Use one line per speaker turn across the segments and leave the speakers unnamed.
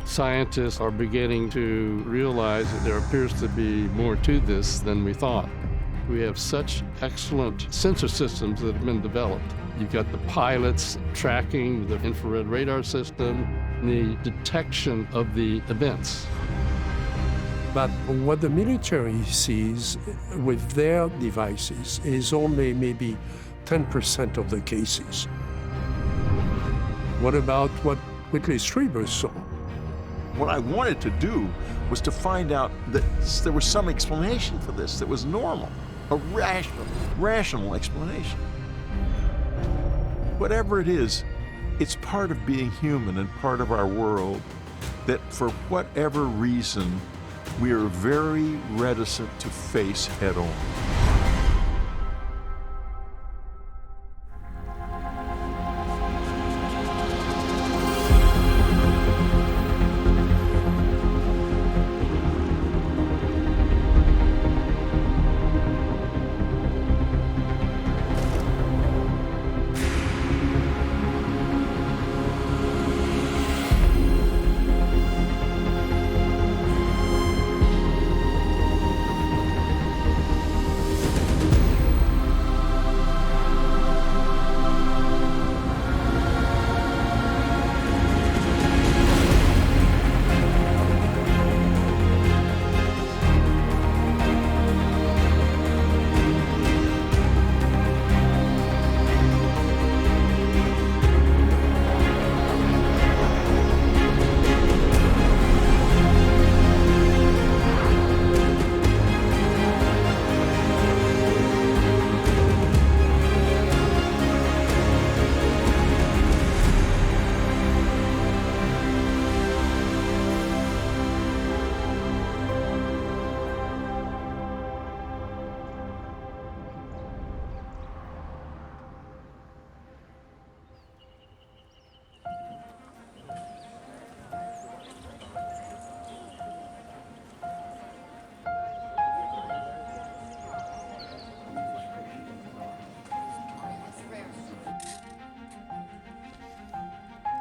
Scientists are beginning to realize that there appears to be more to this than we thought. We have such excellent sensor systems that have been developed. You've got the pilots tracking the infrared radar system, the detection of the events.
But what the military sees with their devices is only maybe 10% of the cases. What about what Whitley Strieber saw?
What I wanted to do was to find out that there was some explanation for this that was normal, a rational explanation. Whatever it is, it's part of being human and part of our world that for whatever reason, we are very reticent to face head on.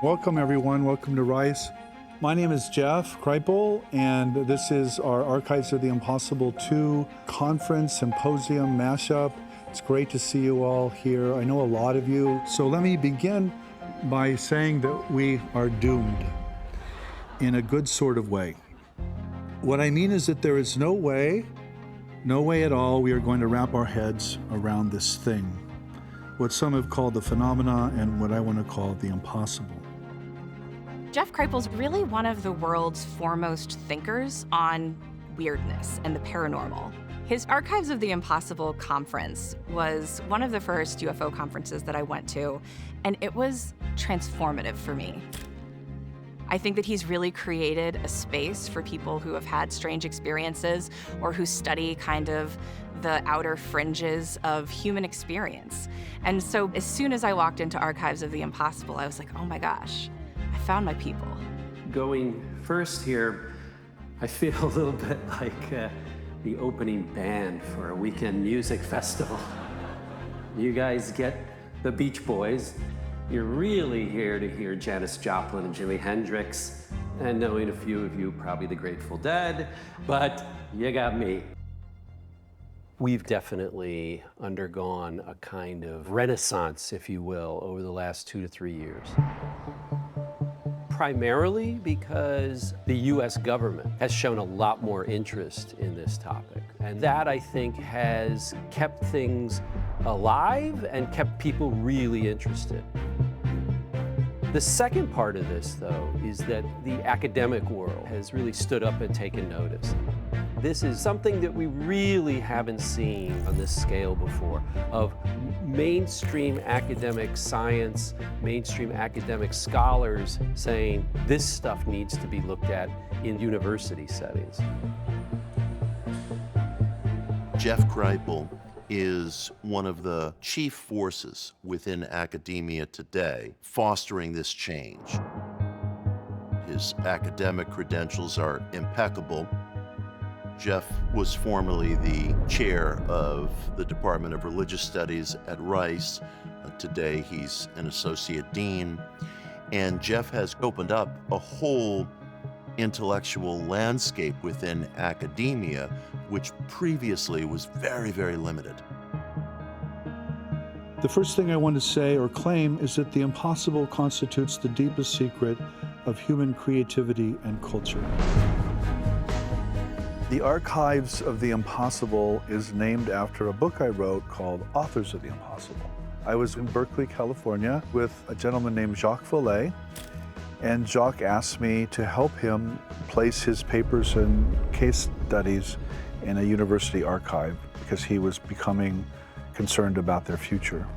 Welcome, everyone. Welcome to Rice. My name is Jeff Kreipel, and this is our Archives of the Impossible 2 conference, symposium, mashup. It's great to see you all here. I know a lot of you. So let me begin by saying that we are doomed in a good sort of way. What I mean is that there is no way at all we are going to wrap our heads around this thing, what some have called the phenomena and what I want to call the impossible.
Jeff Kreipel's really one of the world's foremost thinkers on weirdness and the paranormal. His Archives of the Impossible conference was one of the first UFO conferences that I went to, and it was transformative for me. I think that he's really created a space for people who have had strange experiences or who study kind of the outer fringes of human experience. And so as soon as I walked into Archives of the Impossible, I was like, oh my gosh, I found my people.
Going first here, I feel a little bit like the opening band for a weekend music festival. You guys get the Beach Boys. You're really here to hear Janis Joplin and Jimi Hendrix, and knowing a few of you, probably the Grateful Dead, but you got me. We've definitely undergone a kind of renaissance, if you will, over the last 2 to 3 years. Primarily because the US government has shown a lot more interest in this topic. And that, I think, has kept things alive and kept people really interested. The second part of this, though, is that the academic world has really stood up and taken notice. This is something that we really haven't seen on this scale before, of mainstream academic science, mainstream academic scholars saying this stuff needs to be looked at in university settings.
Jeff Kreipel is one of the chief forces within academia today fostering this change. His academic credentials are impeccable. Jeff was formerly the chair of the Department of Religious Studies at Rice. Today, he's an associate dean. And Jeff has opened up a whole intellectual landscape within academia, which previously was very, very limited.
The first thing I want to say or claim is that the impossible constitutes the deepest secret of human creativity and culture. The Archives of the Impossible is named after a book I wrote called Authors of the Impossible. I was in Berkeley, California with a gentleman named Jacques Vallée, and Jacques asked me to help him place his papers and case studies in a university archive because he was becoming concerned about their future.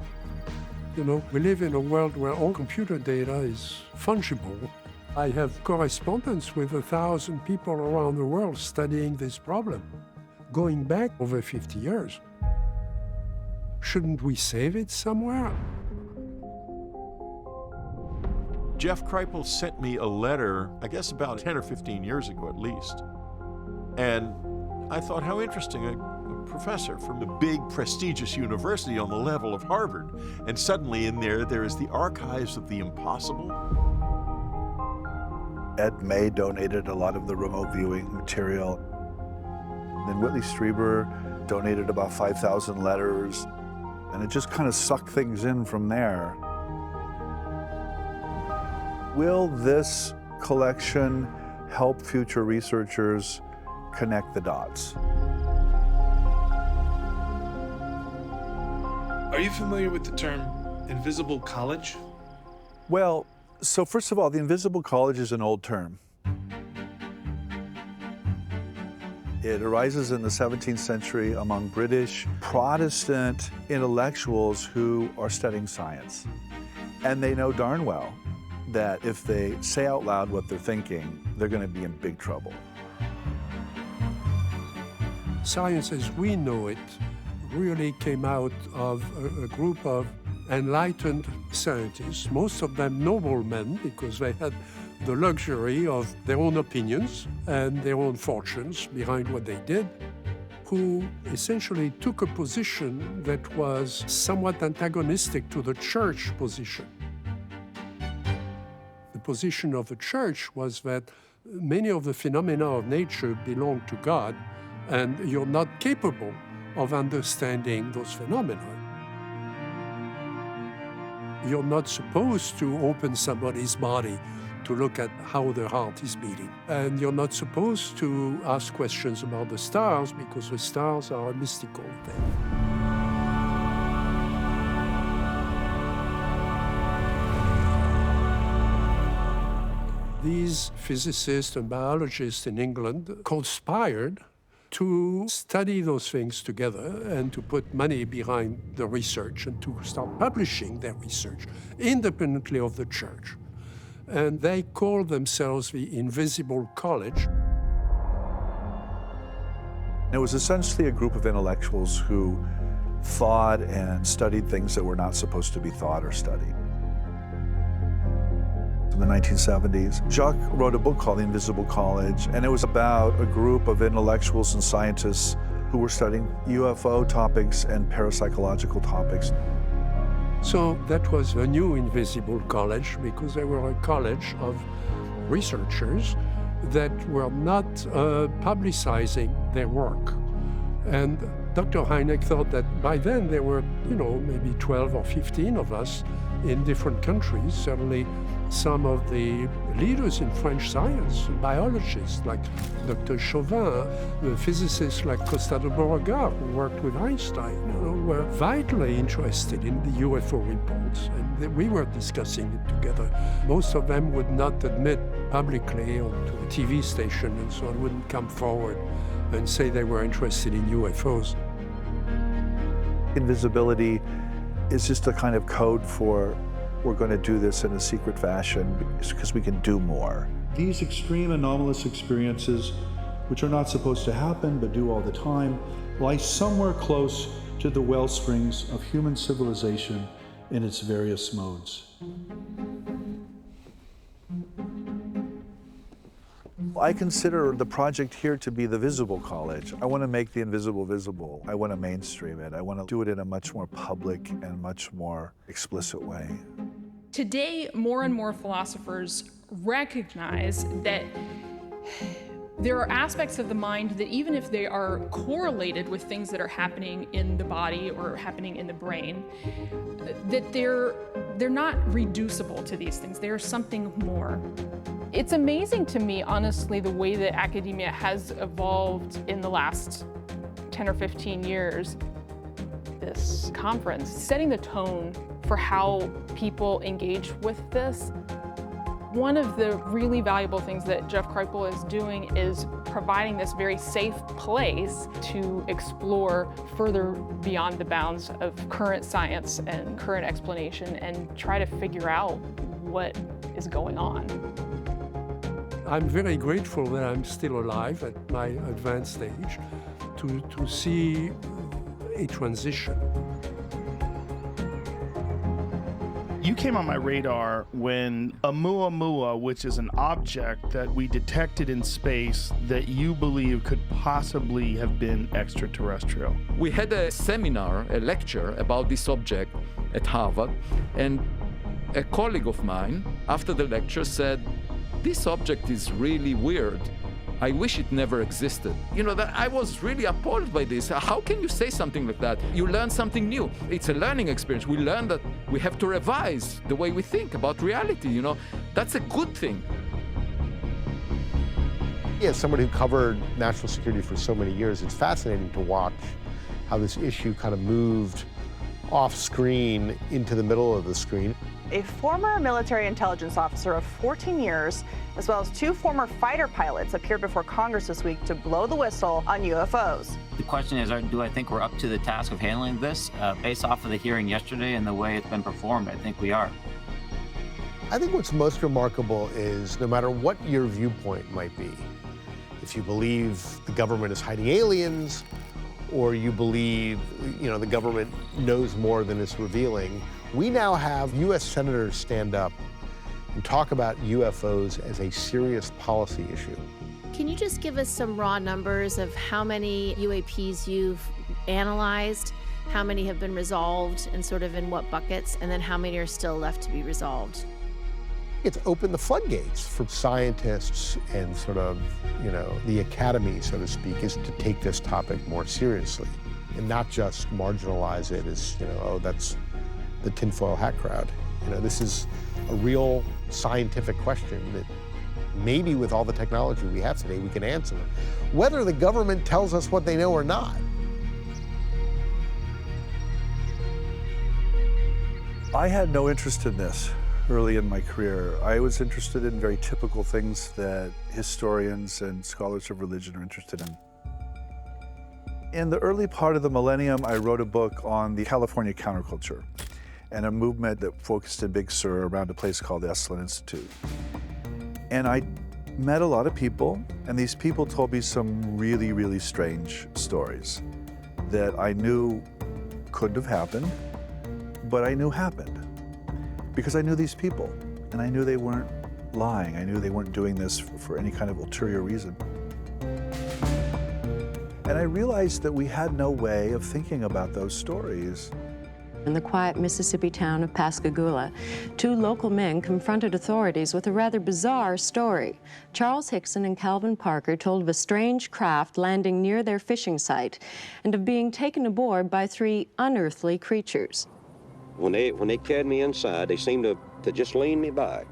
You know, we live in a world where all computer data is fungible. I have correspondence with 1,000 people around the world studying this problem, going back over 50 years. Shouldn't we save it somewhere?
Jeff Kripal sent me a letter, I guess about 10 or 15 years ago at least. And I thought, how interesting, a professor from a big, prestigious university on the level of Harvard. And suddenly in there is the Archives of the Impossible.
Ed May donated a lot of the remote viewing material. Then Whitley Strieber donated about 5,000 letters. And it just kind of sucked things in from there. Will this collection help future researchers connect the dots?
Are you familiar with the term invisible college?
Well, so first of all, the invisible college is an old term. It arises in the 17th century among British Protestant intellectuals who are studying science. And they know darn well that if they say out loud what they're thinking, they're going to be in big trouble.
Science as we know it really came out of a group of enlightened scientists, most of them noblemen because they had the luxury of their own opinions and their own fortunes behind what they did, who essentially took a position that was somewhat antagonistic to the church position. The position of the church was that many of the phenomena of nature belong to God, and you're not capable of understanding those phenomena. You're not supposed to open somebody's body to look at how their heart is beating. And you're not supposed to ask questions about the stars because the stars are a mystical thing. These physicists and biologists in England conspired to study those things together and to put money behind the research and to start publishing their research independently of the church. And they called themselves the Invisible College.
It was essentially a group of intellectuals who thought and studied things that were not supposed to be thought or studied. In the 1970s, Jacques wrote a book called The Invisible College, and it was about a group of intellectuals and scientists who were studying UFO topics and parapsychological topics.
So that was the new Invisible College because they were a college of researchers that were not publicizing their work. And Dr. Hynek thought that by then there were, maybe 12 or 15 of us in different countries, certainly some of the leaders in French science, biologists like Dr. Chauvin, the physicists like Costa de Beauregard, who worked with Einstein, were vitally interested in the UFO reports, and we were discussing it together. Most of them would not admit publicly or to a TV station and so on, wouldn't come forward and say they were interested in UFOs.
Invisibility is just a kind of code for we're going to do this in a secret fashion because we can do more. These extreme anomalous experiences, which are not supposed to happen but do all the time, lie somewhere close to the well springs of human civilization in its various modes. I consider the project here to be the visible college. I want to make the invisible visible. I want to mainstream it. I want to do it in a much more public and much more explicit way.
Today, more and more philosophers recognize that there are aspects of the mind that even if they are correlated with things that are happening in the body or happening in the brain, that they're not reducible to these things. They are something more. It's amazing to me, honestly, the way that academia has evolved in the last 10 or 15 years. This conference, setting the tone for how people engage with this. One of the really valuable things that Jeff Kripal is doing is providing this very safe place to explore further beyond the bounds of current science and current explanation and try to figure out what is going on.
I'm very grateful that I'm still alive at my advanced stage to see a transition.
You came on my radar when Oumuamua, which is an object that we detected in space that you believe could possibly have been extraterrestrial.
We had a seminar, a lecture about this object at Harvard, and a colleague of mine, after the lecture, said, "This object is really weird. I wish it never existed." You know, that I was really appalled by this. How can you say something like that? You learn something new. It's a learning experience. We learn that we have to revise the way we think about reality, you know. That's a good thing.
As somebody who covered national security for so many years, it's fascinating to watch how this issue kind of moved off screen into the middle of the screen.
A former military intelligence officer of 14 years, as well as 2 former fighter pilots, appeared before Congress this week to blow the whistle on UFOs.
The question is, do I think we're up to the task of handling this? Based off of the hearing yesterday and the way it's been performed, I think we are.
I think what's most remarkable is no matter what your viewpoint might be, if you believe the government is hiding aliens, or you believe, the government knows more than it's revealing, we now have U.S. senators stand up and talk about UFOs as a serious policy issue.
Can you just give us some raw numbers of how many UAPs you've analyzed, how many have been resolved, and sort of in what buckets, and then how many are still left to be resolved?
It's opened the floodgates for scientists and sort of, the academy, so to speak, is to take this topic more seriously and not just marginalize it as, that's the tinfoil hat crowd. This is a real scientific question that maybe with all the technology we have today, we can answer, whether the government tells us what they know or not.
I had no interest in this early in my career. I was interested in very typical things that historians and scholars of religion are interested in. In the early part of the millennium, I wrote a book on the California counterculture and a movement that focused in Big Sur around a place called the Esalen Institute. And I met a lot of people, and these people told me some really, really strange stories that I knew couldn't have happened, but I knew happened. Because I knew these people, and I knew they weren't lying. I knew they weren't doing this for any kind of ulterior reason. And I realized that we had no way of thinking about those stories.
In the quiet Mississippi town of Pascagoula, 2 local men confronted authorities with a rather bizarre story. Charles Hickson and Calvin Parker told of a strange craft landing near their fishing site and of being taken aboard by 3 unearthly creatures.
When they carried me inside, they seemed to just lean me back,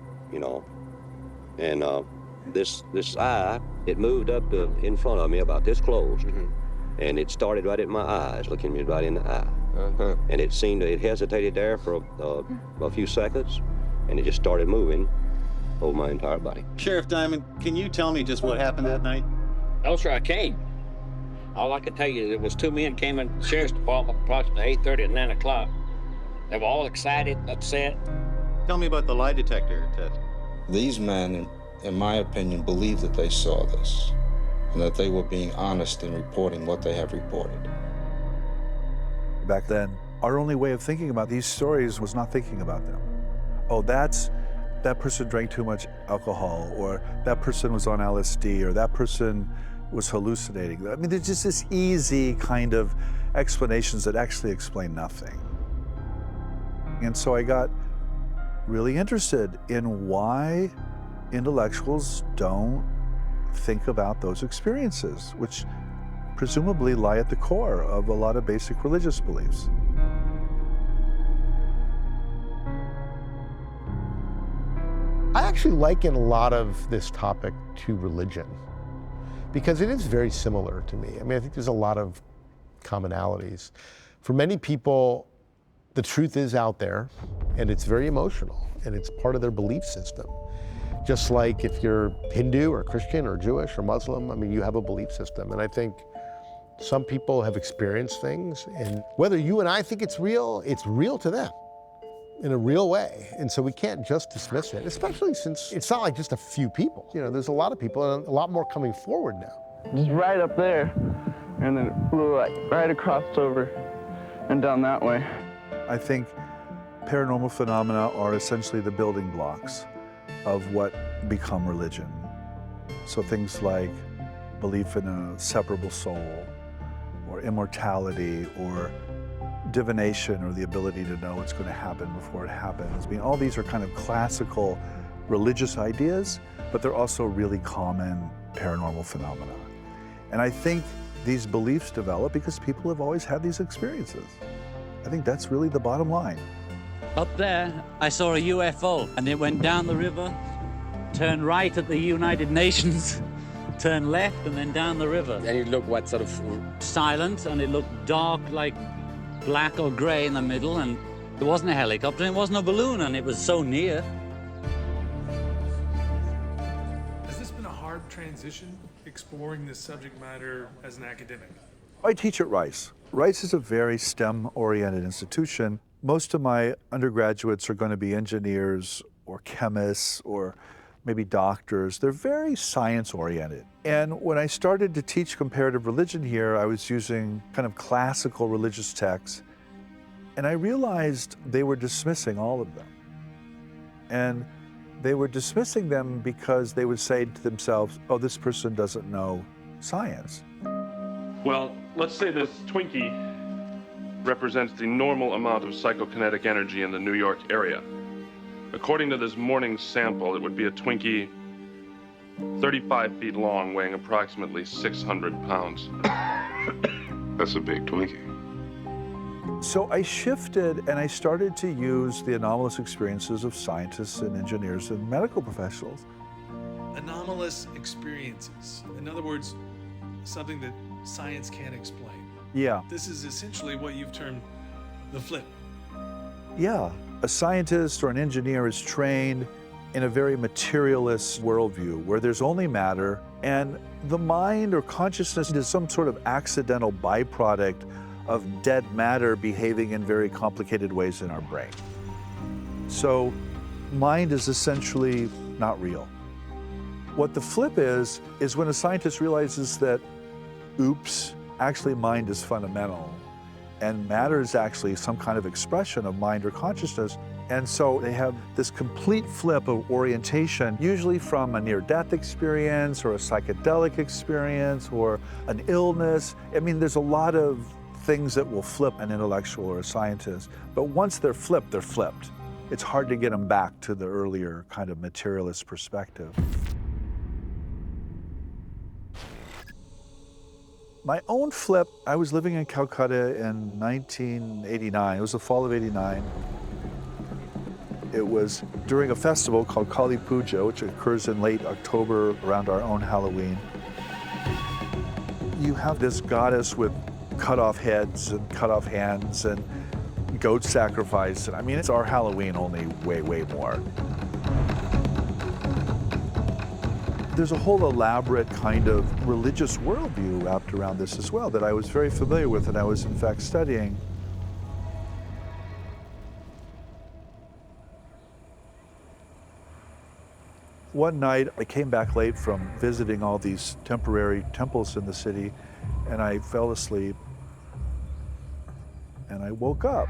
And this eye, it moved up in front of me about this close. Mm-hmm. And it started right at my eyes, looking me right in the eye. Uh-huh. And it hesitated there for a few seconds, and it just started moving over my entire body.
Sheriff Diamond, can you tell me just what happened that night?
No, sir, I can't. All I can tell you is it was 2 men came in the sheriff's department approximately 8:30 and 9 o'clock. They were all excited, upset.
Tell me about the lie detector test.
These men, in my opinion, believe that they saw this and that they were being honest in reporting what they have reported.
Back then, our only way of thinking about these stories was not thinking about them. Oh, that's that person drank too much alcohol, or that person was on LSD, or that person was hallucinating. I mean, there's just this easy kind of explanations that actually explain nothing. And so I got really interested in why intellectuals don't think about those experiences, which presumably lie at the core of a lot of basic religious beliefs.
I actually liken a lot of this topic to religion because it is very similar to me. I mean, I think there's a lot of commonalities. For many people, the truth is out there and it's very emotional and it's part of their belief system. Just like if you're Hindu or Christian or Jewish or Muslim, I mean, you have a belief system. And I think some people have experienced things, and whether you and I think it's real to them in a real way. And so we can't just dismiss it, especially since it's not like just a few people. You know, there's a lot of people and a lot more coming forward now.
Just right up there, and then it flew like right across over and down that way.
I think paranormal phenomena are essentially the building blocks of what become religion. So things like belief in a separable soul, or immortality, or divination, or the ability to know what's going to happen before it happens. I mean, all these are kind of classical religious ideas, but they're also really common paranormal phenomena. And I think these beliefs develop because people have always had these experiences. I think that's really the bottom line.
Up there, I saw a UFO, and it went down the river, turned right at the United Nations, turned left, and then down the river.
And it looked what, sort of?
Silent, and it looked dark, like black or gray in the middle, and it wasn't a helicopter, and it wasn't a balloon, and it was so near.
Has this been a hard transition, exploring this subject matter as an academic?
I teach at Rice. Rice is a very STEM-oriented institution. Most of my undergraduates are going to be engineers or chemists or maybe doctors. They're very science-oriented. And when I started to teach comparative religion here, I was using kind of classical religious texts, and I realized they were dismissing all of them. And they were dismissing them because they would say to themselves, oh, this person doesn't know science.
Well, let's say this Twinkie represents the normal amount of psychokinetic energy in the New York area. According to this morning's sample, it would be a Twinkie 35 feet long, weighing approximately 600 pounds.
That's a big Twinkie.
So I shifted and I started to use the anomalous experiences of scientists and engineers and medical professionals.
Anomalous experiences. In other words, something that science can't explain.
Yeah.
This is essentially what you've termed the flip.
Yeah. A scientist or an engineer is trained in a very materialist worldview where there's only matter, and the mind or consciousness is some sort of accidental byproduct of dead matter behaving in very complicated ways in our brain. So mind is essentially not real. What the flip is when a scientist realizes that, oops, actually mind is fundamental, and matter is actually some kind of expression of mind or consciousness. And so they have this complete flip of orientation, usually from a near-death experience or a psychedelic experience or an illness. I mean, there's a lot of things that will flip an intellectual or a scientist, but once they're flipped, they're flipped. It's hard to get them back to the earlier kind of materialist perspective. My own flip, I was living in Calcutta in 1989. It was the fall of '89. It was during a festival called Kali Puja, which occurs in late October around our own Halloween. You have this goddess with cut off heads and cut off hands and goat sacrifice. And I mean, it's our Halloween, only way, way more. There's a whole elaborate kind of religious worldview wrapped around this as well that I was very familiar with and I was in fact studying. One night I came back late from visiting all these temporary temples in the city, and I fell asleep and I woke up.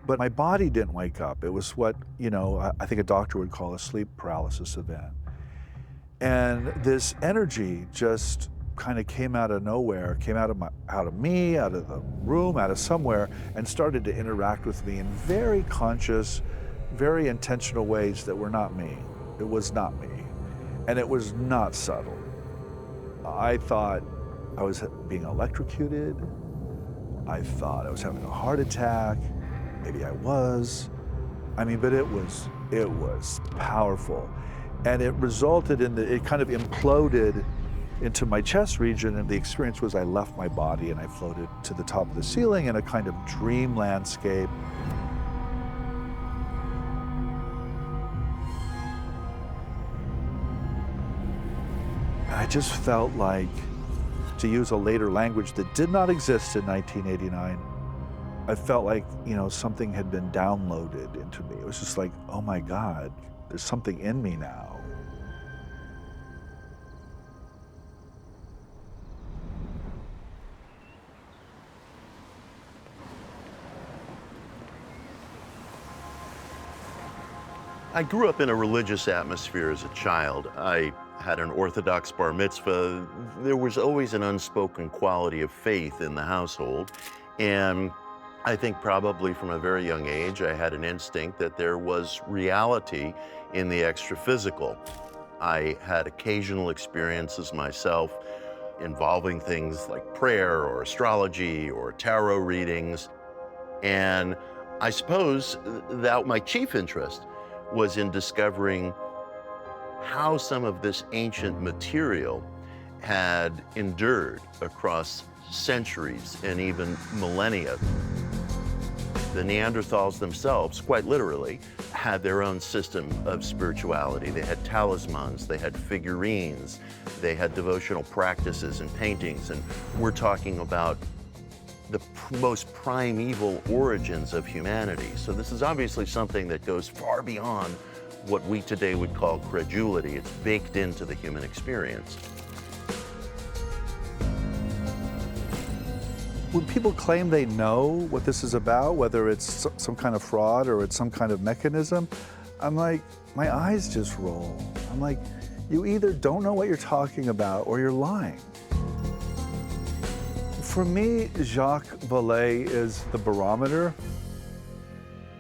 But my body didn't wake up. It was what, I think a doctor would call a sleep paralysis event. And this energy just kind of came out of nowhere, came out of me, out of the room, out of somewhere, and started to interact with me in very conscious, very intentional ways that were not me. It was not me. And it was not subtle. I thought I was being electrocuted. I thought I was having a heart attack. Maybe I was. But it was powerful. And it resulted in it kind of imploded into my chest region, and the experience was I left my body and I floated to the top of the ceiling in a kind of dream landscape. I just felt like, to use a later language that did not exist in 1989, I felt like, something had been downloaded into me. It was just like, oh my God, there's something in me now.
I grew up in a religious atmosphere as a child. I had an Orthodox bar mitzvah. There was always an unspoken quality of faith in the household. And I think probably from a very young age, I had an instinct that there was reality in the extra-physical. I had occasional experiences myself involving things like prayer or astrology or tarot readings. And I suppose that my chief interest was in discovering how some of this ancient material had endured across centuries and even millennia. The Neanderthals themselves, quite literally, had their own system of spirituality. They had talismans, they had figurines, they had devotional practices and paintings, and we're talking about the most primeval origins of humanity. So this is obviously something that goes far beyond what we today would call credulity. It's baked into the human experience.
When people claim they know what this is about, whether it's some kind of fraud or it's some kind of mechanism, I'm like, my eyes just roll. I'm like, you either don't know what you're talking about or you're lying. For me, Jacques Vallée is the barometer.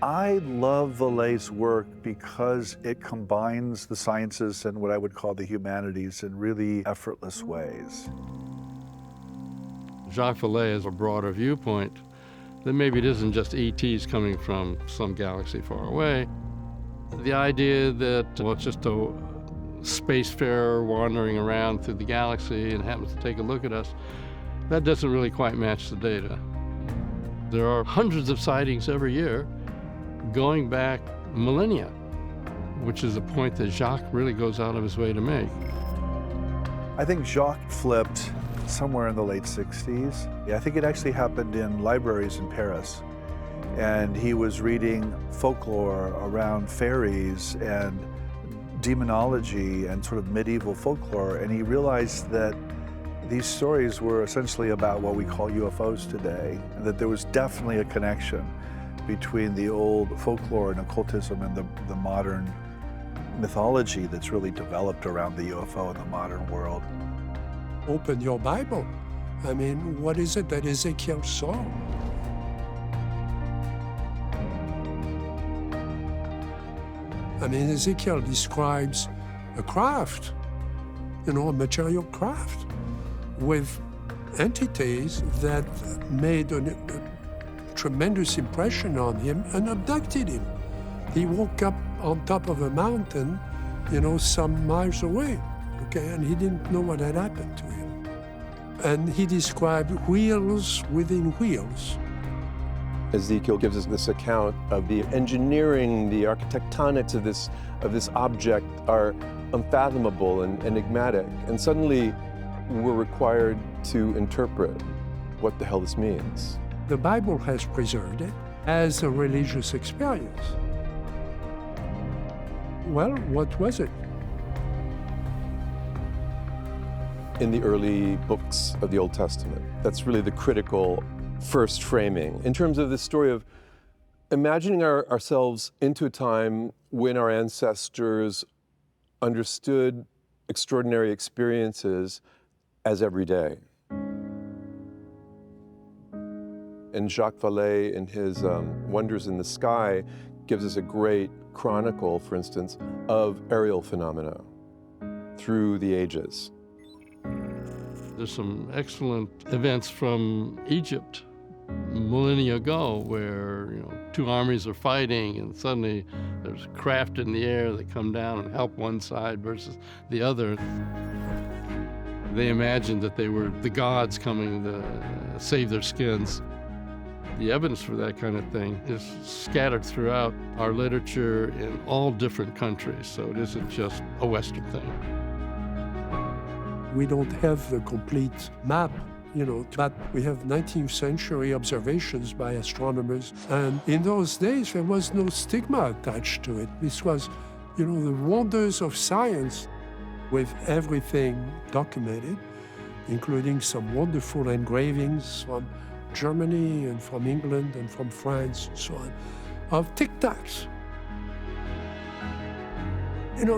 I love Vallée's work because it combines the sciences and what I would call the humanities in really effortless ways.
Jacques Vallée has a broader viewpoint that maybe it isn't just ETs coming from some galaxy far away. The idea that, it's just a spacefarer wandering around through the galaxy and happens to take a look at us, that doesn't really quite match the data. There are hundreds of sightings every year going back millennia, which is a point that Jacques really goes out of his way to make.
I think Jacques flipped somewhere in the late 60s. I think it actually happened in libraries in Paris. And he was reading folklore around fairies and demonology and sort of medieval folklore, and he realized that these stories were essentially about what we call UFOs today, and that there was definitely a connection between the old folklore and occultism and the modern mythology that's really developed around the UFO in the modern world.
Open your Bible. What is it that Ezekiel saw? Ezekiel describes a craft, a material craft, with entities that made a tremendous impression on him and abducted him. He woke up on top of a mountain, some miles away, and he didn't know what had happened to him. And he described wheels within wheels.
Ezekiel gives us this account of the engineering, the architectonics of this object are unfathomable and enigmatic. And suddenly, we're required to interpret what the hell this means.
The Bible has preserved it as a religious experience. Well, what was it?
In the early books of the Old Testament, that's really the critical first framing. In terms of the story of imagining ourselves into a time when our ancestors understood extraordinary experiences as everyday. And Jacques Vallée, in his Wonders in the Sky, gives us a great chronicle, for instance, of aerial phenomena through the ages.
There's some excellent events from Egypt millennia ago where, two armies are fighting and suddenly there's craft in the air that come down and help one side versus the other. They imagined that they were the gods coming to save their skins. The evidence for that kind of thing is scattered throughout our literature in all different countries, so it isn't just a Western thing.
We don't have the complete map, but we have 19th century observations by astronomers. And in those days, there was no stigma attached to it. This was, the wonders of science with everything documented, including some wonderful engravings from Germany and from England and from France and so on, of tic-tacs.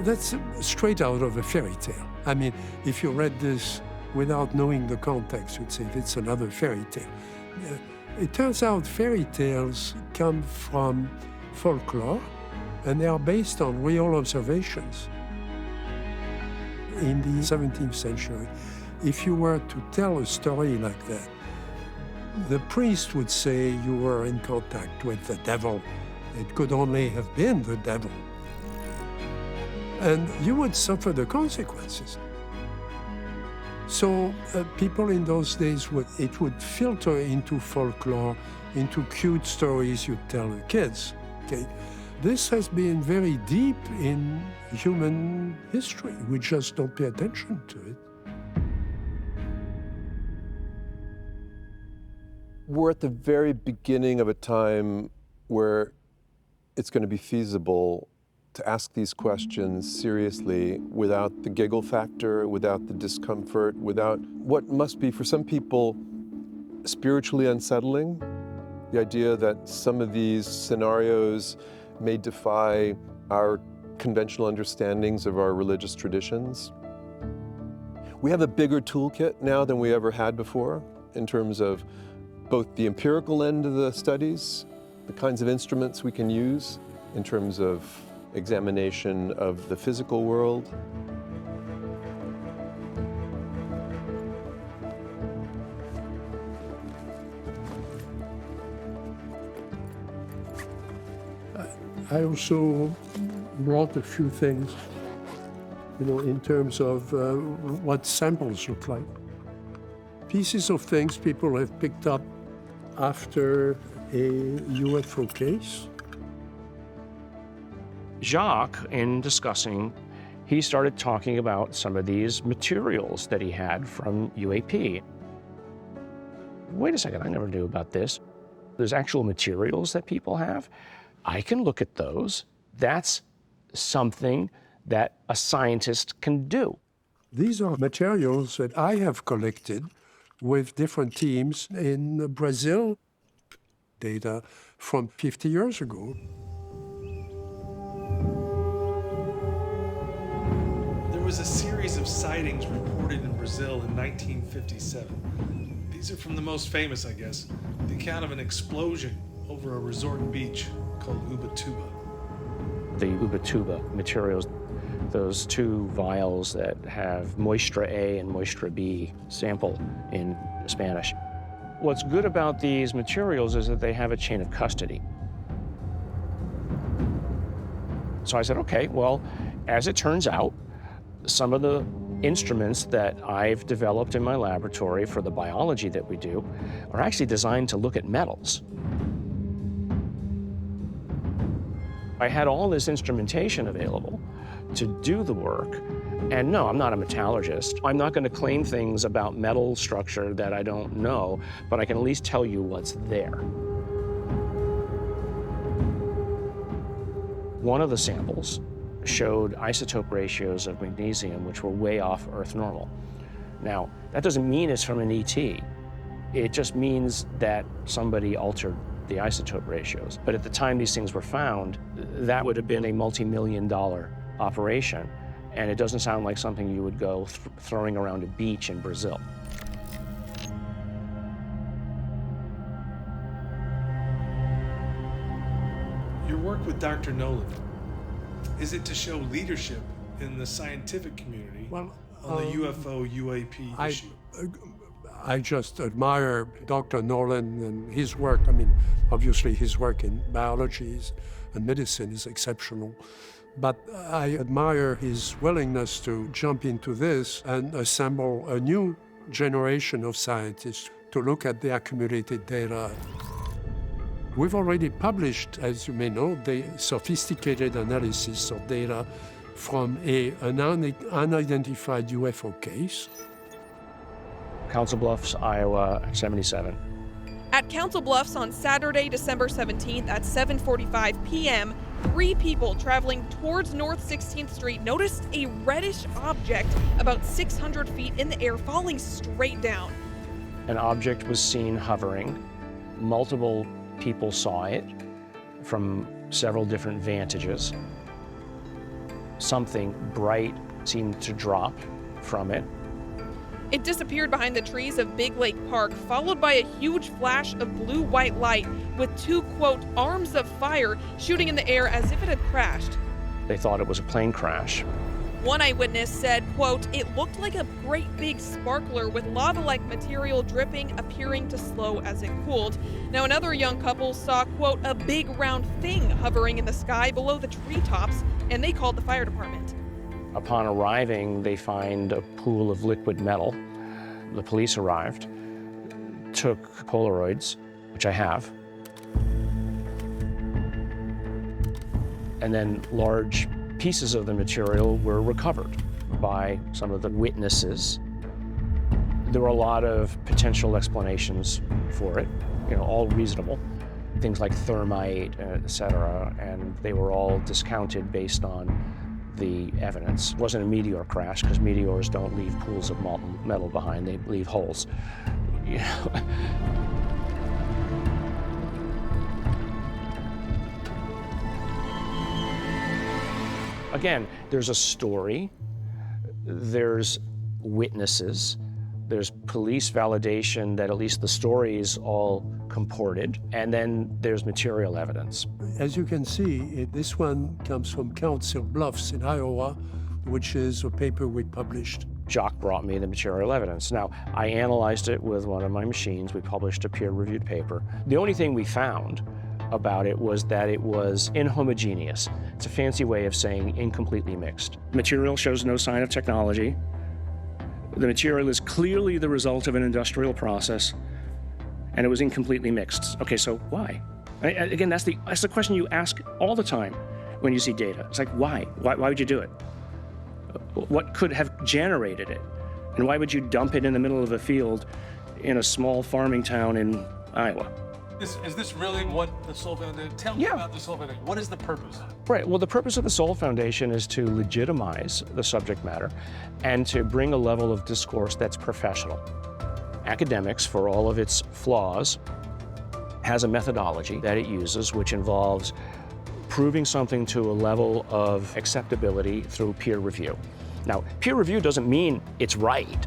That's straight out of a fairy tale. I mean, if you read this without knowing the context, you'd say it's another fairy tale. It turns out fairy tales come from folklore, and they are based on real observations. In the 17th century, if you were to tell a story like that, the priest would say you were in contact with the devil. It could only have been the devil. And you would suffer the consequences. So people in those days, it would filter into folklore, into cute stories you tell the kids. Okay? This has been very deep in human history. We just don't pay attention to it.
We're at the very beginning of a time where it's going to be feasible to ask these questions seriously without the giggle factor, without the discomfort, without what must be, for some people, spiritually unsettling. The idea that some of these scenarios may defy our conventional understandings of our religious traditions. We have a bigger toolkit now than we ever had before in terms of both the empirical end of the studies, the kinds of instruments we can use in terms of examination of the physical world.
I also brought a few things, in terms of what samples look like. Pieces of things people have picked up after a UFO case.
Jacques, in discussing, he started talking about some of these materials that he had from UAP. Wait a second, I never knew about this. There's actual materials that people have. I can look at those. That's something that a scientist can do.
These are materials that I have collected with different teams in Brazil, data from 50 years ago.
There was a series of sightings reported in Brazil in 1957. These are from the most famous, I guess. The account of an explosion over a resort beach called Ubatuba.
The Ubatuba materials, those two vials that have Moistra A and Moistra B sample in Spanish. What's good about these materials is that they have a chain of custody. So I said, okay, well, as it turns out, some of the instruments that I've developed in my laboratory for the biology that we do are actually designed to look at metals. I had all this instrumentation available to do the work, and no, I'm not a metallurgist. I'm not going to claim things about metal structure that I don't know, but I can at least tell you what's there. One of the samples showed isotope ratios of magnesium which were way off Earth normal. Now, that doesn't mean it's from an ET. It just means that somebody altered the isotope ratios. But at the time these things were found, that would have been a multi-million-dollar operation. And it doesn't sound like something you would go throwing around a beach in Brazil.
Your work with Dr. Nolan, is it to show leadership in the scientific community on the UFO, UAP issue?
I just admire Dr. Nolan and his work. I mean, obviously his work in biology and medicine is exceptional. But I admire his willingness to jump into this and assemble a new generation of scientists to look at the accumulated data. We've already published, as you may know, the sophisticated analysis of data from an unidentified UFO case.
Council Bluffs, Iowa, 77.
At Council Bluffs on Saturday, December 17th at 7:45 p.m., 3 people traveling towards North 16th Street noticed a reddish object about 600 feet in the air falling straight down.
An object was seen hovering. Multiple people saw it from several different vantages. Something bright seemed to drop from it.
It disappeared behind the trees of Big Lake Park, followed by a huge flash of blue-white light with 2, quote, arms of fire shooting in the air as if it had crashed.
They thought it was a plane crash.
One eyewitness said, quote, it looked like a great big sparkler with lava-like material dripping, appearing to slow as it cooled. Now another young couple saw, quote, a big round thing hovering in the sky below the treetops, and they called the fire department.
Upon arriving, they find a pool of liquid metal. The police arrived, took Polaroids, which I have, and then large pieces of the material were recovered by some of the witnesses. There were a lot of potential explanations for it, all reasonable. Things like thermite, et cetera, and they were all discounted based on the evidence. It wasn't a meteor crash, because meteors don't leave pools of molten metal behind, they leave holes. Again, there's a story, there's witnesses, there's police validation that at least the stories all comported, and then there's material evidence.
As you can see, this one comes from Council Bluffs in Iowa, which is a paper we published.
Jock brought me the material evidence. Now, I analyzed it with one of my machines. We published a peer-reviewed paper. The only thing we found about it was that it was inhomogeneous. It's a fancy way of saying incompletely mixed. Material shows no sign of technology. The material is clearly the result of an industrial process, and it was incompletely mixed. Okay, so why? Again, that's the question you ask all the time when you see data. It's like, why? Why would you do it? What could have generated it? And why would you dump it in the middle of a field in a small farming town in Iowa?
Is this really what the Soul Foundation, tell me about the Soul Foundation. What is the purpose?
Right, well, the purpose of the Soul Foundation is to legitimize the subject matter and to bring a level of discourse that's professional. Academics, for all of its flaws, has a methodology that it uses which involves proving something to a level of acceptability through peer review. Now, peer review doesn't mean it's right.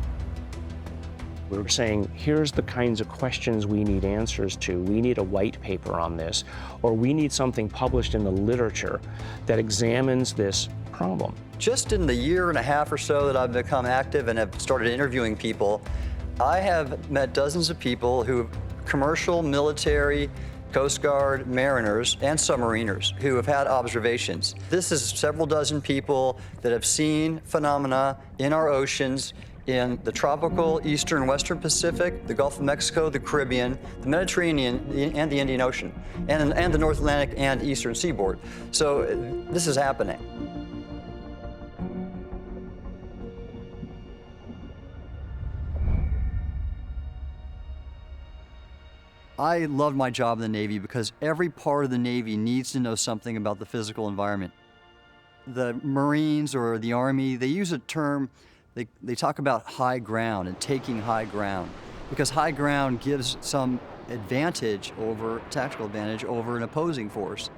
We're saying, here's the kinds of questions we need answers to. We need a white paper on this, or we need something published in the literature that examines this problem.
Just in the year and a half or so that I've become active and have started interviewing people, I have met dozens of people who, commercial, military, Coast Guard, mariners, and submariners who have had observations. This is several dozen people that have seen phenomena in our oceans in the tropical, eastern, western Pacific, the Gulf of Mexico, the Caribbean, the Mediterranean, and the Indian Ocean, and the North Atlantic and eastern seaboard. So this is happening. I love my job in the Navy because every part of the Navy needs to know something about the physical environment. The Marines or the Army, they use a term, they talk about high ground and taking high ground, because high ground gives some advantage over, tactical advantage over an opposing force.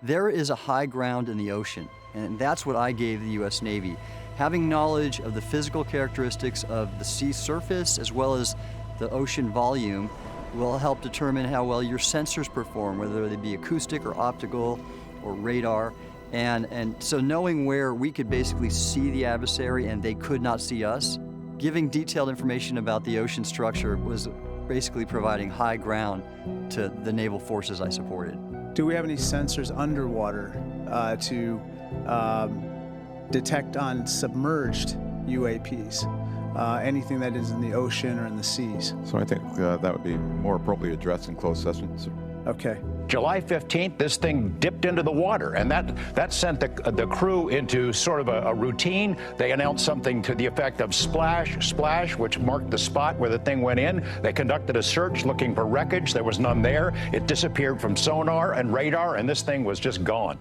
There is a high ground in the ocean, and that's what I gave the U.S. Navy. Having knowledge of the physical characteristics of the sea surface as well as the ocean volume will help determine how well your sensors perform, whether they be acoustic or optical or radar. And so knowing where we could basically see the adversary and they could not see us, giving detailed information about the ocean structure was basically providing high ground to the naval forces I supported.
Do we have any sensors underwater to detect on submerged UAPs? Anything that is in the ocean or in the seas?
So I think that would be more appropriately addressed in closed sessions.
Okay.
July 15th, this thing dipped into the water, and that sent the crew into sort of a routine. They announced something to the effect of splash, splash, which marked the spot where the thing went in. They conducted a search looking for wreckage. There was none there. It disappeared from sonar and radar, and this thing was just gone.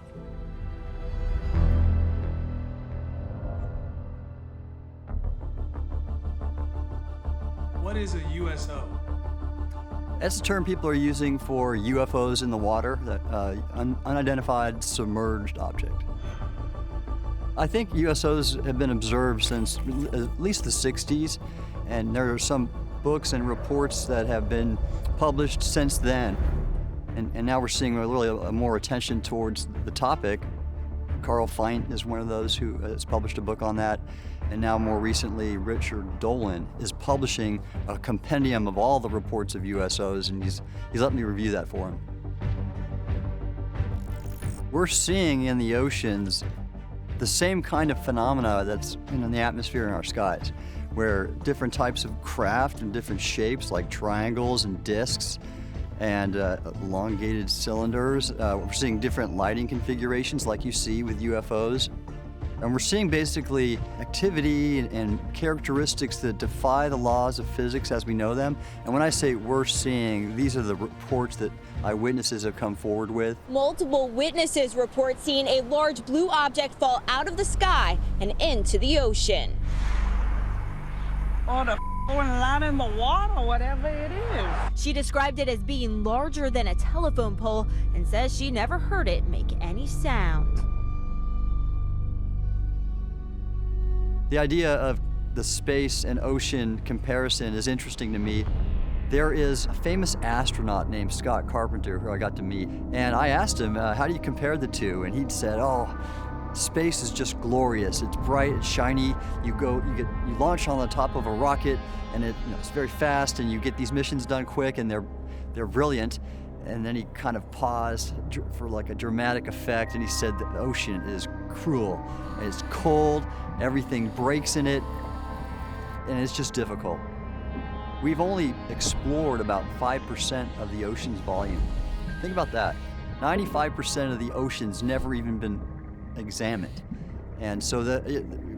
What is a USO?
That's the term people are using for UFOs in the water, that unidentified submerged object. I think USOs have been observed since at least the 60s, and there are some books and reports that have been published since then. And now we're seeing really a more attention towards the topic. Carl Feint is one of those who has published a book on that. And now more recently, Richard Dolan is publishing a compendium of all the reports of USOs, and he's let me review that for him. We're seeing in the oceans the same kind of phenomena that's in the atmosphere in our skies, where different types of craft in different shapes, like triangles and discs, and elongated cylinders. We're seeing different lighting configurations like you see with UFOs. And we're seeing basically activity and characteristics that defy the laws of physics as we know them. And when I say we're seeing, these are the reports that eyewitnesses have come forward with.
Multiple witnesses report seeing a large blue object fall out of the sky and into the ocean.
Or the line in the water, whatever it is.
She described it as being larger than a telephone pole and says she never heard it make any sound.
The idea of the space and ocean comparison is interesting to me. There is a famous astronaut named Scott Carpenter who I got to meet, and I asked him, how do you compare the two? And he'd said, oh, space is just glorious. It's bright, it's shiny. You launch on the top of a rocket, and it's very fast, and you get these missions done quick, and they're brilliant. And then he kind of paused for like a dramatic effect, and he said the ocean is cruel. It's cold, everything breaks in it, and it's just difficult. We've only explored about 5% of the ocean's volume. Think about that. 95% of the ocean's never even been examined. And so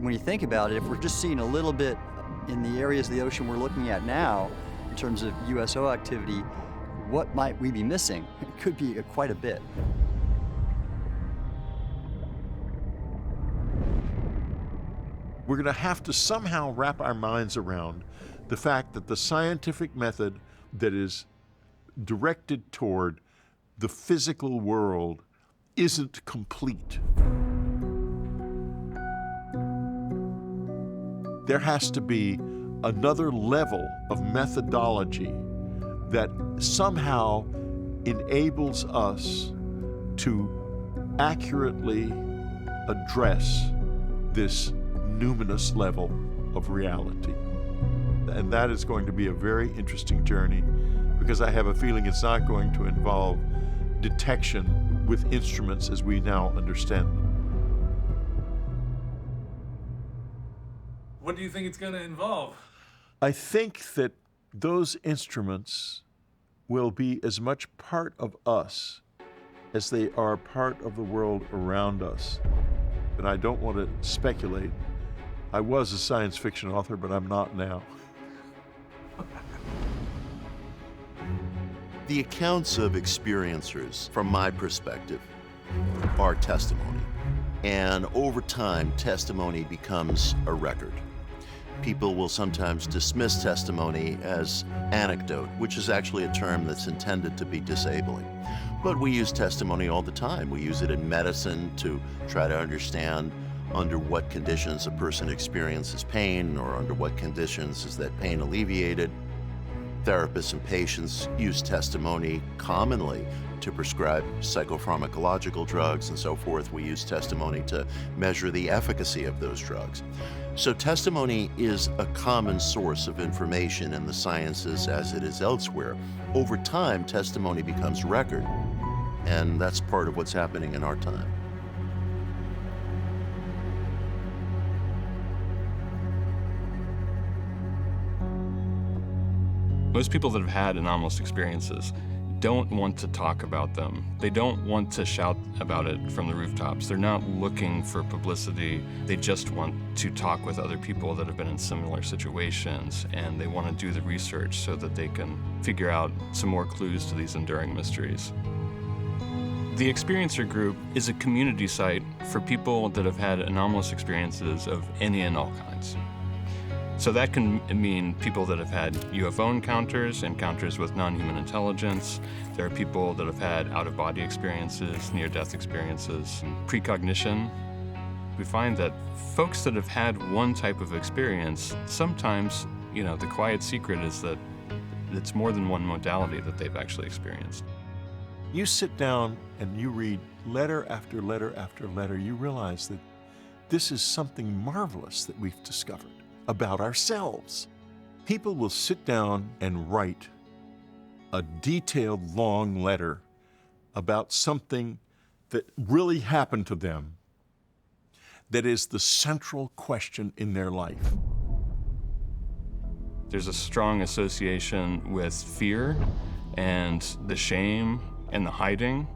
when you think about it, if we're just seeing a little bit in the areas of the ocean we're looking at now, in terms of USO activity, what might we be missing? It could be quite a bit.
We're going to have to somehow wrap our minds around the fact that the scientific method that is directed toward the physical world isn't complete. There has to be another level of methodology that somehow enables us to accurately address this numinous level of reality. And that is going to be a very interesting journey, because I have a feeling it's not going to involve detection with instruments as we now understand them.
What do you think it's going to involve?
I think that those instruments will be as much part of us as they are part of the world around us. And I don't want to speculate. I was a science fiction author, but I'm not now.
The accounts of experiencers, from my perspective, are testimony. And over time, testimony becomes a record. People will sometimes dismiss testimony as anecdote, which is actually a term that's intended to be disabling. But we use testimony all the time. We use it in medicine to try to understand under what conditions a person experiences pain, or under what conditions is that pain alleviated. Therapists and patients use testimony commonly to prescribe psychopharmacological drugs and so forth. We use testimony to measure the efficacy of those drugs. So testimony is a common source of information in the sciences as it is elsewhere. Over time, testimony becomes record, and that's part of what's happening in our time.
Most people that have had anomalous experiences don't want to talk about them. They don't want to shout about it from the rooftops. They're not looking for publicity. They just want to talk with other people that have been in similar situations, and they want to do the research so that they can figure out some more clues to these enduring mysteries. The Experiencer Group is a community site for people that have had anomalous experiences of any and all kinds. So that can mean people that have had UFO encounters with non-human intelligence. There are people that have had out-of-body experiences, near-death experiences, precognition. We find that folks that have had one type of experience, sometimes, the quiet secret is that it's more than one modality that they've actually experienced.
You sit down and you read letter after letter after letter, you realize that this is something marvelous that we've discovered about ourselves. People will sit down and write a detailed, long letter about something that really happened to them that is the central question in their life.
There's a strong association with fear and the shame and the hiding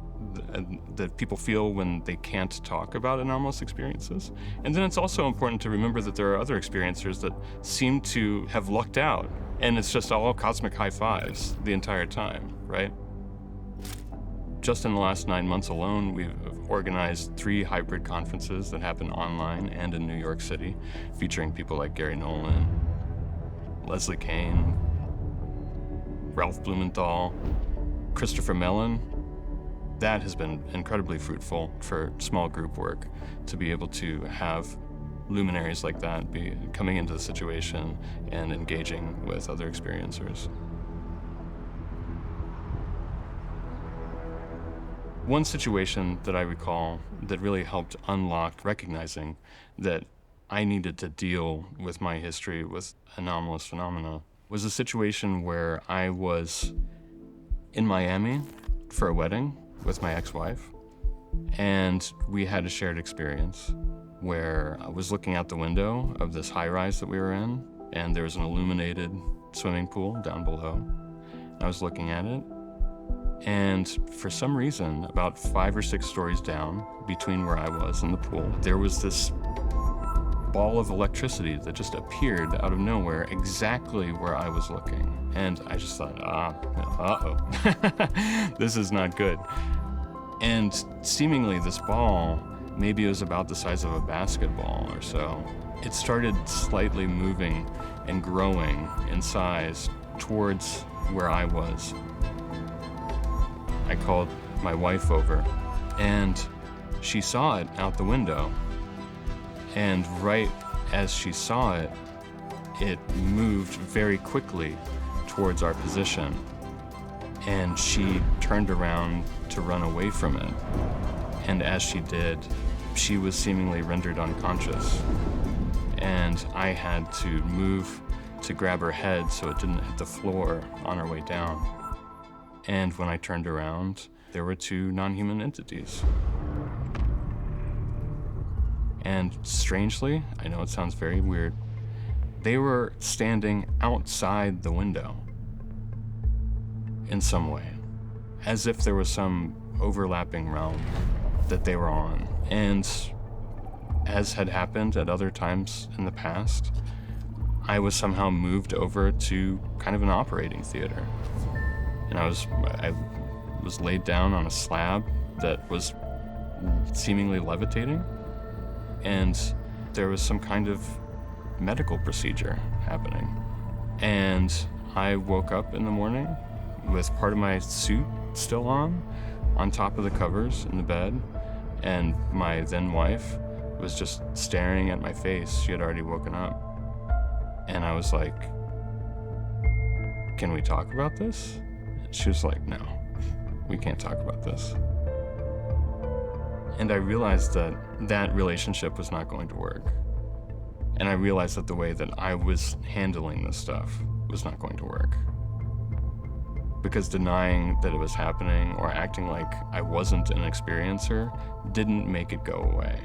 that people feel when they can't talk about anomalous experiences. And then it's also important to remember that there are other experiencers that seem to have lucked out, and it's just all cosmic high fives the entire time, right? Just in the last 9 months alone, we've organized 3 hybrid conferences that happen online and in New York City, featuring people like Gary Nolan, Leslie Kane, Ralph Blumenthal, Christopher Mellon. That has been incredibly fruitful for small group work, to be able to have luminaries like that be coming into the situation and engaging with other experiencers. One situation that I recall that really helped unlock recognizing that I needed to deal with my history with anomalous phenomena was a situation where I was in Miami for a wedding with my ex-wife, and we had a shared experience where I was looking out the window of this high-rise that we were in, and there was an illuminated swimming pool down below. And I was looking at it, and for some reason, about 5 or 6 stories down, between where I was and the pool, there was this ball of electricity that just appeared out of nowhere exactly where I was looking. And I just thought, uh-oh, this is not good. And seemingly this ball, maybe it was about the size of a basketball or so, it started slightly moving and growing in size towards where I was. I called my wife over, and she saw it out the window. And right as she saw it, it moved very quickly towards our position. And she turned around to run away from it. And as she did, she was seemingly rendered unconscious. And I had to move to grab her head so it didn't hit the floor on our way down. And when I turned around, there were 2 non-human entities. And strangely, I know it sounds very weird, they were standing outside the window in some way, as if there was some overlapping realm that they were on. And as had happened at other times in the past, I was somehow moved over to kind of an operating theater. And I was laid down on a slab that was seemingly levitating. And there was some kind of medical procedure happening. And I woke up in the morning with part of my suit still on top of the covers in the bed, and my then wife was just staring at my face. She had already woken up. And I was like, "Can we talk about this?" She was like, "No, we can't talk about this." And I realized that that relationship was not going to work. And I realized that the way that I was handling this stuff was not going to work. Because denying that it was happening or acting like I wasn't an experiencer didn't make it go away.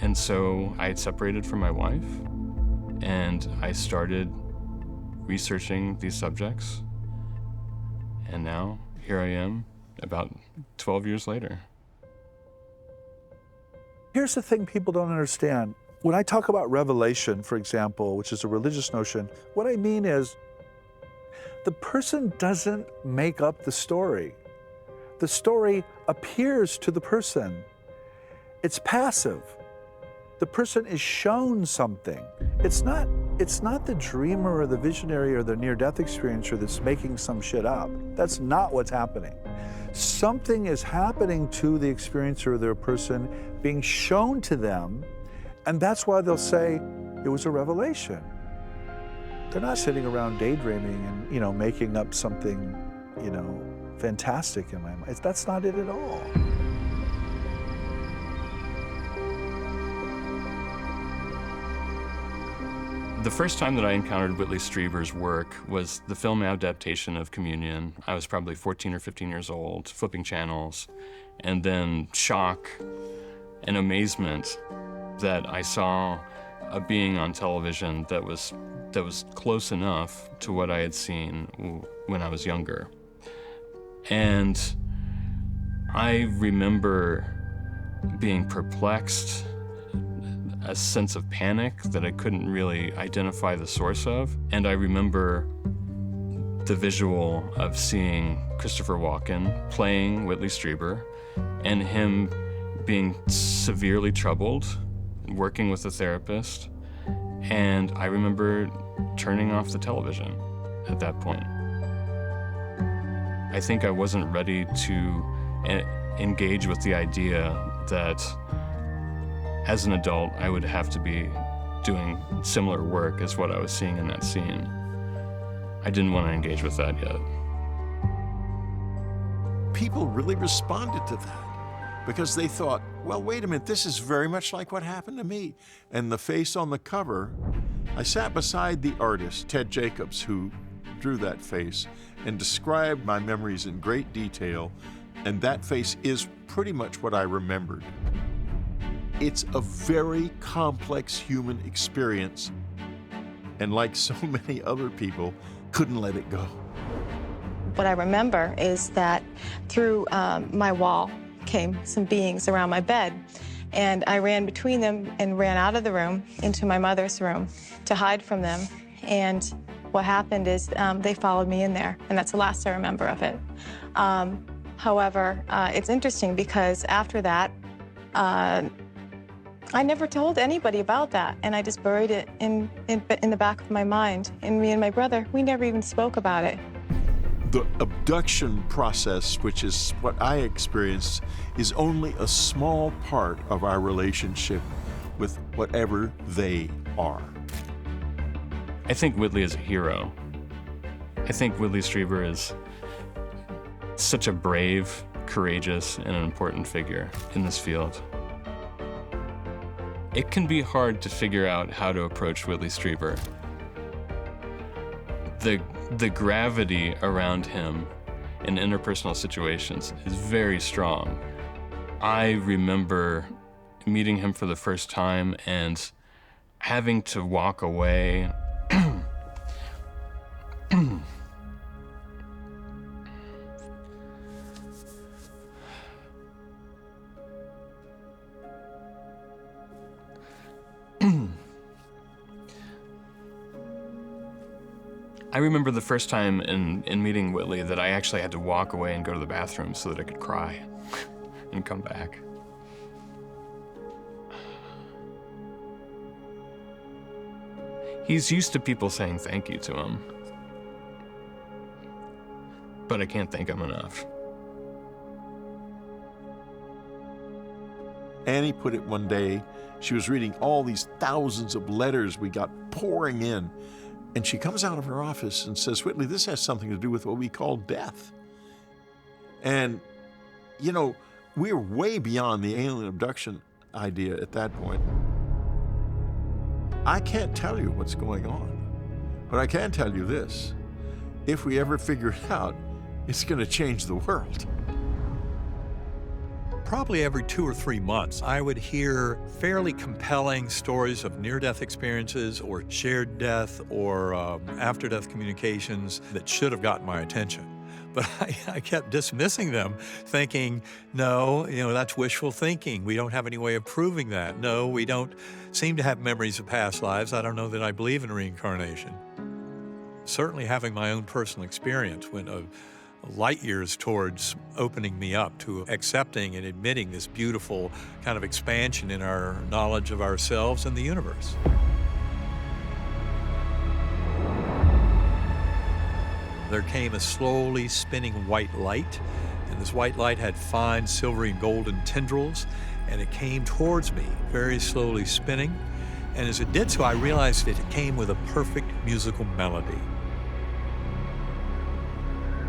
And so I had separated from my wife, and I started researching these subjects. And now, here I am, about 12 years later.
Here's the thing people don't understand. When I talk about revelation, for example, which is a religious notion, what I mean is the person doesn't make up the story. The story appears to the person. It's passive. The person is shown something. It's not the dreamer or the visionary or the near-death experiencer that's making some shit up. That's not what's happening. Something is happening to the experiencer or the person being shown to them, and that's why they'll say it was a revelation. They're not sitting around daydreaming and, making up something, fantastic in my mind. That's not it at all.
The first time that I encountered Whitley Strieber's work was the film adaptation of Communion. I was probably 14 or 15 years old, flipping channels, and then shock and amazement that I saw a being on television that was close enough to what I had seen when I was younger. And I remember being perplexed, a sense of panic that I couldn't really identify the source of. And I remember the visual of seeing Christopher Walken playing Whitley Strieber and him being severely troubled, working with a therapist. And I remember turning off the television at that point. I think I wasn't ready to engage with the idea that as an adult, I would have to be doing similar work as what I was seeing in that scene. I didn't want to engage with that yet.
People really responded to that because they thought, well, wait a minute, this is very much like what happened to me. And the face on the cover, I sat beside the artist, Ted Jacobs, who drew that face and described my memories in great detail. And that face is pretty much what I remembered. It's a very complex human experience, and like so many other people, couldn't let it go.
What I remember is that through my wall came some beings around my bed, and I ran between them and ran out of the room into my mother's room to hide from them. And what happened is they followed me in there, and that's the last I remember of it. However, it's interesting because after that, I never told anybody about that, and I just buried it in the back of my mind. And me and my brother, we never even spoke about it.
The abduction process, which is what I experienced, is only a small part of our relationship with whatever they are.
I think Whitley is a hero. I think Whitley Strieber is such a brave, courageous, and an important figure in this field. It can be hard to figure out how to approach Whitley Strieber. The gravity around him in interpersonal situations is very strong. I remember meeting him for the first time and having to walk away. I remember the first time in meeting Whitley that I actually had to walk away and go to the bathroom so that I could cry and come back. He's used to people saying thank you to him. But I can't thank him enough.
Annie put it one day, she was reading all these thousands of letters we got pouring in, and she comes out of her office and says, Whitley, this has something to do with what we call death. And, you know, we're way beyond the alien abduction idea at that point. I can't tell you what's going on, but I can tell you this. If we ever figure it out, it's going to change the world.
Probably every 2 or 3 months, I would hear fairly compelling stories of near-death experiences or shared death or after-death communications that should have gotten my attention. But I kept dismissing them, thinking, no, that's wishful thinking. We don't have any way of proving that. No, we don't seem to have memories of past lives. I don't know that I believe in reincarnation. Certainly having my own personal experience went light years towards opening me up to accepting and admitting this beautiful kind of expansion in our knowledge of ourselves and the universe. There came a slowly spinning white light, and this white light had fine silvery and golden tendrils, and it came towards me, very slowly spinning. And as it did so, I realized that it came with a perfect musical melody.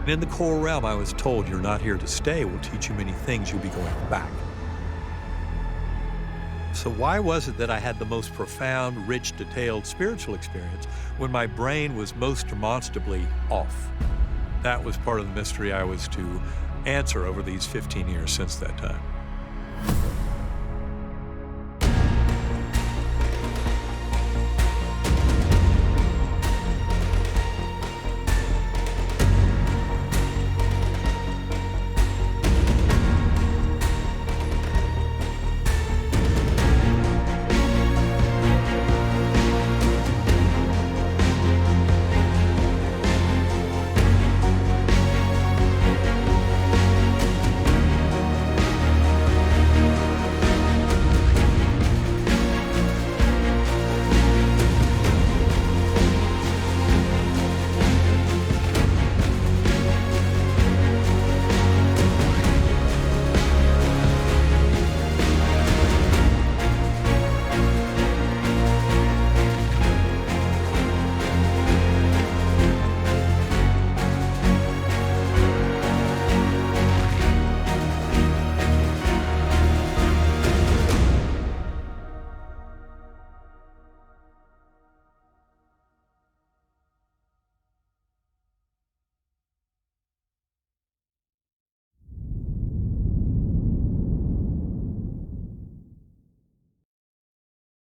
In the core realm, I was told, you're not here to stay. We'll teach you many things. You'll be going back. So why was it that I had the most profound, rich, detailed spiritual experience when my brain was most demonstrably off? That was part of the mystery I was to answer over these 15 years since that time.